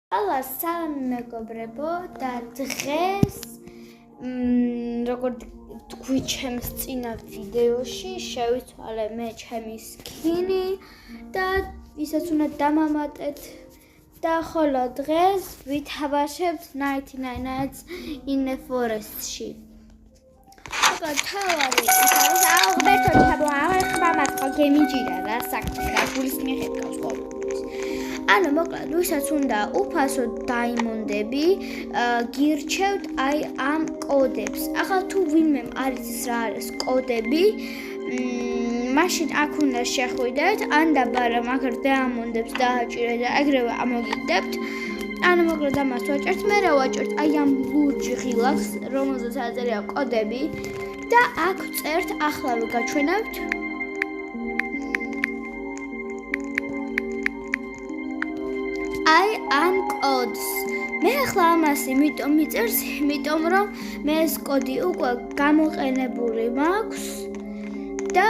Salam მეგობრებო და დღეს როგორც თქვი ჩემს წინა ვიდეოში შევიცვალე მე ჩემი სკინი და ისაც უნდა დამამატეთ და ხოლო დღეს ვითაბაშებთ 99 Nights in the Forest-ში. თავარი ის ალბეთო ჩაბო ახმამაც ხო გემიჯირა რა საქმე რა გულის მიხედავს ხო ანუ მოკლედ ვისაც უნდა უფასო დაიმონდები გირჩევთ აი ამ კოდებს ახლა თუ ვინმემ არ იცის რა არის კოდები მაშინ აქ უნდა შეხვიდეთ ან დაბარა მაგარ დაამონდებს დააჭირეთ და ეგრევე ამოგიდებთ ანუ მოკლედ ამას ვაჭერთ მე რა ვაჭერთ აი ამ ლურჯ ღილაკს რომელზეც აწერია კოდები და აქ წერთ ახლავე გაჩვენებთ აი ამ კოდს მე ახლა ამას იმიტომ მიწერს იმიტომ რომ მე ეს კოდი უკვე გამოყენებული მაქვს და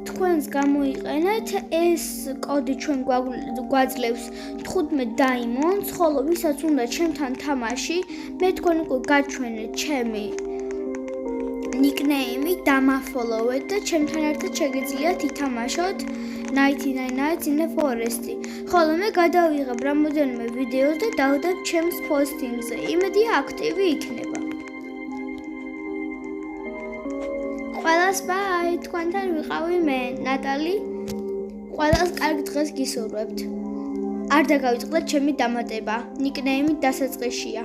თქვენს გამოიყენეთ ეს კოდი ჩვენ გვაძლევს 15 დაიმონდს ხოლო ვისაც უნდა ჩემთან თამაში მე თქვენ უკვე გაჩვენეთ ჩემი ნიკნეიმი დამაფოლოვეთ და ჩემთან ერთად შეგიძლიათ ითამაშოთ 99 Nights in the Forest-ი. ხოლო მე გადავიღებ რამოდენიმე ვიდეოს და დავდებ ჩემს პოსტინგზე. იმედია აქტივი იქნება. ყველას ბაი, თქვენთან ვიყავი მე, ნატალი. ყველას კარგ დღეს გისურვებთ. არ დაგავიწყდეთ ჩემი დამატება. ნიკნეიმი დასაწყისია.